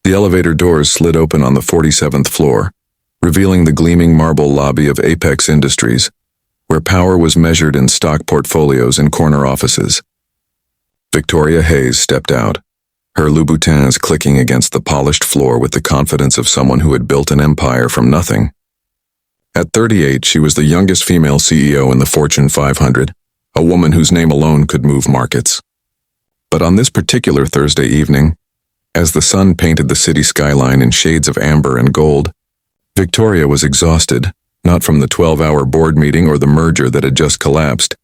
The elevator doors slid open on the 47th floor, revealing the gleaming marble lobby of Apex Industries, where power was measured in stock portfolios and corner offices. Victoria Hayes stepped out, her Louboutins clicking against the polished floor with the confidence of someone who had built an empire from nothing. At 38, she was the youngest female CEO in the Fortune 500, a woman whose name alone could move markets. But on this particular Thursday evening, as the sun painted the city skyline in shades of amber and gold, Victoria was exhausted, not from the 12-hour board meeting or the merger that had just collapsed,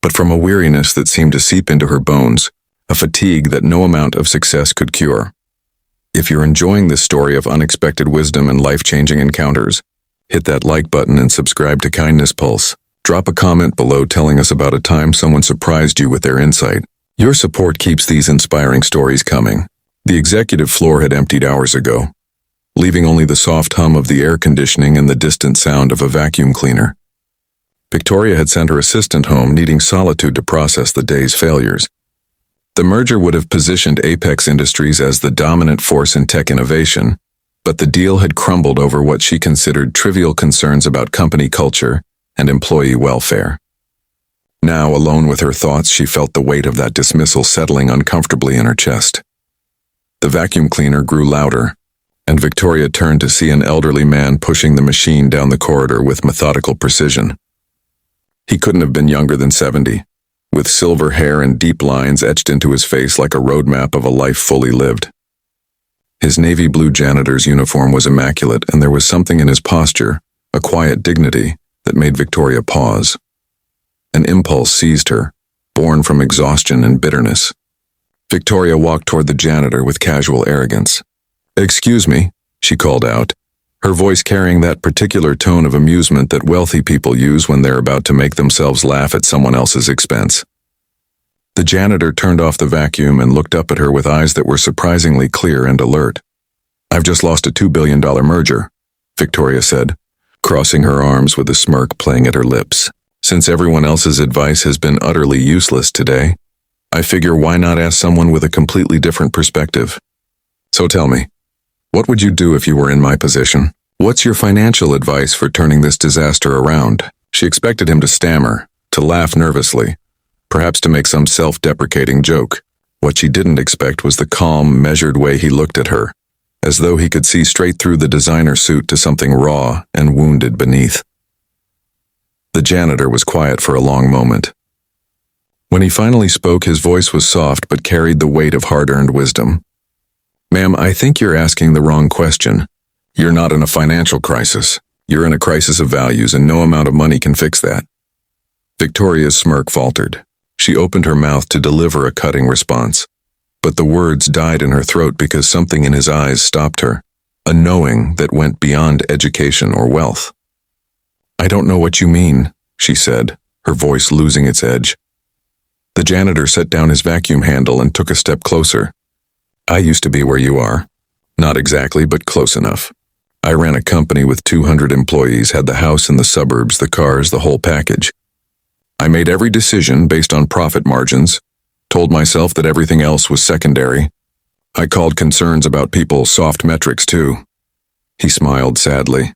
but from a weariness that seemed to seep into her bones, a fatigue that no amount of success could cure. If you're enjoying this story of unexpected wisdom and life-changing encounters, hit that like button and subscribe to Kindness Pulse. Drop a comment below telling us about a time someone surprised you with their insight. Your support keeps these inspiring stories coming. The executive floor had emptied hours ago, leaving only the soft hum of the air conditioning and the distant sound of a vacuum cleaner. Victoria had sent her assistant home, needing solitude to process the day's failures. The merger would have positioned Apex Industries as the dominant force in tech innovation, but the deal had crumbled over what she considered trivial concerns about company culture and employee welfare. Now, alone with her thoughts, she felt the weight of that dismissal settling uncomfortably in her chest. The vacuum cleaner grew louder, and Victoria turned to see an elderly man pushing the machine down the corridor with methodical precision. He couldn't have been younger than 70, with silver hair and deep lines etched into his face like a roadmap of a life fully lived. His navy blue janitor's uniform was immaculate, and there was something in his posture, a quiet dignity, that made Victoria pause. An impulse seized her, born from exhaustion and bitterness. Victoria walked toward the janitor with casual arrogance. "Excuse me," she called out, her voice carrying that particular tone of amusement that wealthy people use when they're about to make themselves laugh at someone else's expense. The janitor turned off the vacuum and looked up at her with eyes that were surprisingly clear and alert. "I've just lost a $2 billion merger," Victoria said, crossing her arms with a smirk playing at her lips. "Since everyone else's advice has been utterly useless today, I figure why not ask someone with a completely different perspective. So tell me, what would you do if you were in my position? What's your financial advice for turning this disaster around?" She expected him to stammer, to laugh nervously, perhaps to make some self-deprecating joke. What she didn't expect was the calm, measured way he looked at her, as though he could see straight through the designer suit to something raw and wounded beneath. The janitor was quiet for a long moment. When he finally spoke, his voice was soft but carried the weight of hard-earned wisdom. "Ma'am, I think you're asking the wrong question. You're not in a financial crisis. You're in a crisis of values, and no amount of money can fix that." Victoria's smirk faltered. She opened her mouth to deliver a cutting response, but the words died in her throat because something in his eyes stopped her, a knowing that went beyond education or wealth. "I don't know what you mean," she said, her voice losing its edge. The janitor set down his vacuum handle and took a step closer. "I used to be where you are. Not exactly, but close enough. I ran a company with 200 employees, had the house in the suburbs, the cars, the whole package. I made every decision based on profit margins, told myself that everything else was secondary. I called concerns about people soft metrics too." He smiled sadly.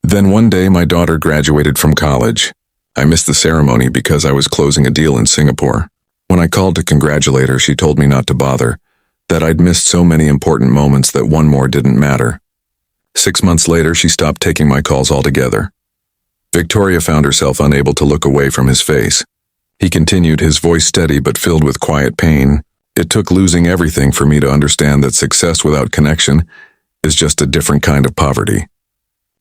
"Then one day my daughter graduated from college. I missed the ceremony because I was closing a deal in Singapore. When I called to congratulate her, she told me not to bother, that I'd missed so many important moments that one more didn't matter. 6 months later, she stopped taking my calls altogether." Victoria found herself unable to look away from his face. He continued, his voice steady but filled with quiet pain. "It took losing everything for me to understand that success without connection is just a different kind of poverty.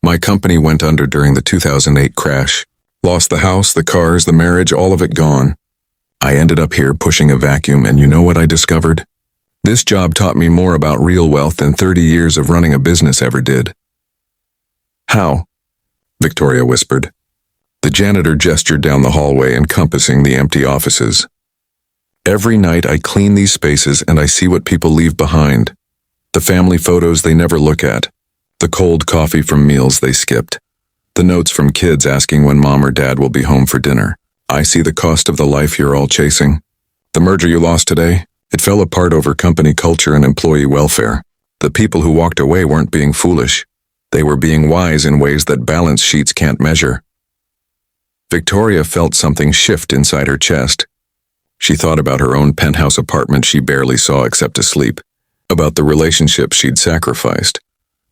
My company went under during the 2008 crash. Lost the house, the cars, the marriage, all of it gone. I ended up here pushing a vacuum, and you know what I discovered? This job taught me more about real wealth than 30 years of running a business ever did." "How?" Victoria whispered. The janitor gestured down the hallway, encompassing the empty offices. "Every night I clean these spaces and I see what people leave behind. The family photos they never look at. The cold coffee from meals they skipped. The notes from kids asking when mom or dad will be home for dinner. I see the cost of the life you're all chasing. The merger you lost today, it fell apart over company culture and employee welfare. The people who walked away weren't being foolish. They were being wise in ways that balance sheets can't measure. Victoria felt something shift inside her chest. She thought about her own penthouse apartment she barely saw except to sleep, about the relationships she'd sacrificed,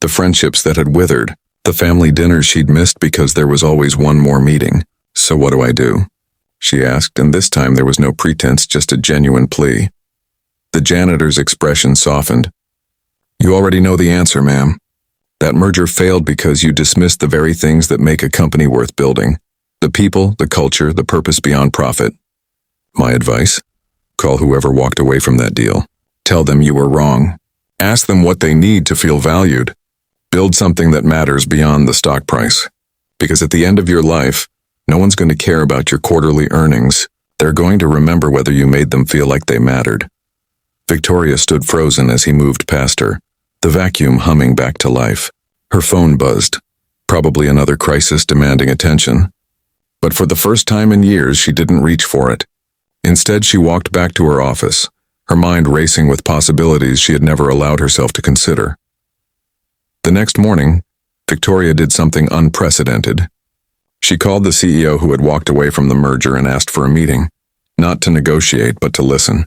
the friendships that had withered, the family dinners she'd missed because there was always one more meeting. "So what do I do?" she asked, and this time there was no pretense, just a genuine plea. The janitor's expression softened. "You already know the answer, ma'am. That merger failed because you dismissed the very things that make a company worth building. The people, the culture, the purpose beyond profit. My advice? Call whoever walked away from that deal. Tell them you were wrong. Ask them what they need to feel valued. Build something that matters beyond the stock price. Because at the end of your life, no one's going to care about your quarterly earnings. They're going to remember whether you made them feel like they mattered." Victoria stood frozen as he moved past her, the vacuum humming back to life. Her phone buzzed, probably another crisis demanding attention. But for the first time in years, she didn't reach for it. Instead, she walked back to her office, her mind racing with possibilities she had never allowed herself to consider. The next morning, Victoria did something unprecedented. She called the CEO who had walked away from the merger and asked for a meeting, not to negotiate, but to listen.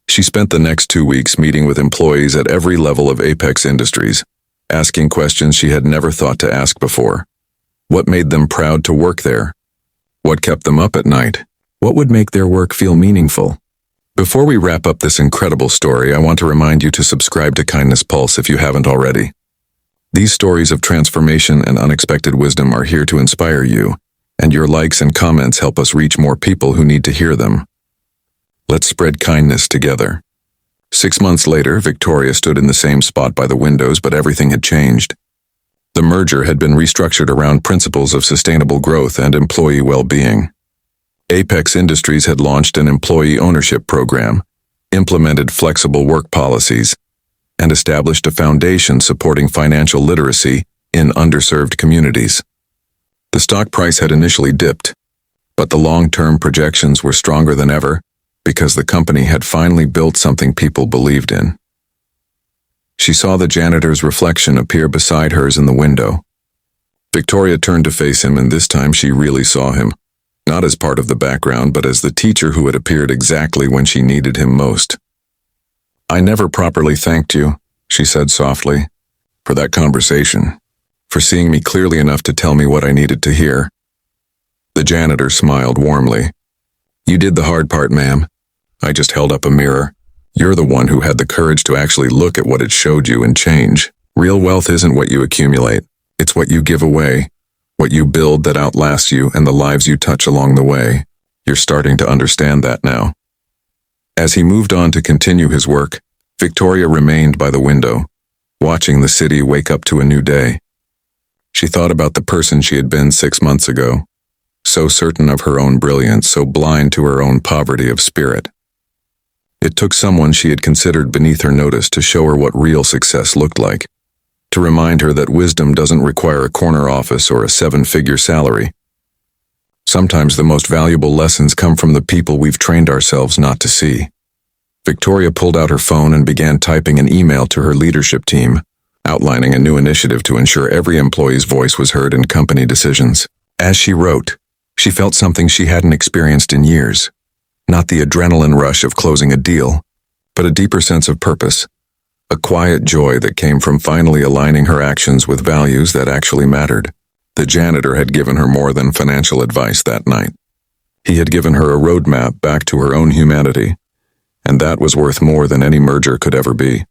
She spent the next 2 weeks meeting with employees at every level of Apex Industries, asking questions she had never thought to ask before. What made them proud to work there? What kept them up at night? What would make their work feel meaningful? Before we wrap up this incredible story, I want to remind you to subscribe to Kindness Pulse if you haven't already. These stories of transformation and unexpected wisdom are here to inspire you, and your likes and comments help us reach more people who need to hear them. Let's spread kindness together. 6 months later, Victoria stood in the same spot by the windows, but everything had changed. The merger had been restructured around principles of sustainable growth and employee well-being. Apex Industries had launched an employee ownership program, implemented flexible work policies, and established a foundation supporting financial literacy in underserved communities. The stock price had initially dipped, but the long-term projections were stronger than ever because the company had finally built something people believed in. She saw the janitor's reflection appear beside hers in the window. Victoria turned to face him, and this time she really saw him, not as part of the background, but as the teacher who had appeared exactly when she needed him most. "I never properly thanked you," she said softly, "for that conversation, for seeing me clearly enough to tell me what I needed to hear." The janitor smiled warmly. "You did the hard part, ma'am. I just held up a mirror. You're the one who had the courage to actually look at what it showed you and change. Real wealth isn't what you accumulate. It's what you give away, what you build that outlasts you, and the lives you touch along the way. You're starting to understand that now." As he moved on to continue his work, Victoria remained by the window, watching the city wake up to a new day. She thought about the person she had been 6 months ago, so certain of her own brilliance, so blind to her own poverty of spirit. It took someone she had considered beneath her notice to show her what real success looked like, to remind her that wisdom doesn't require a corner office or a 7-figure salary. Sometimes the most valuable lessons come from the people we've trained ourselves not to see. Victoria pulled out her phone and began typing an email to her leadership team, outlining a new initiative to ensure every employee's voice was heard in company decisions. As she wrote, she felt something she hadn't experienced in years. Not the adrenaline rush of closing a deal, but a deeper sense of purpose, a quiet joy that came from finally aligning her actions with values that actually mattered. The janitor had given her more than financial advice that night. He had given her a roadmap back to her own humanity, and that was worth more than any merger could ever be.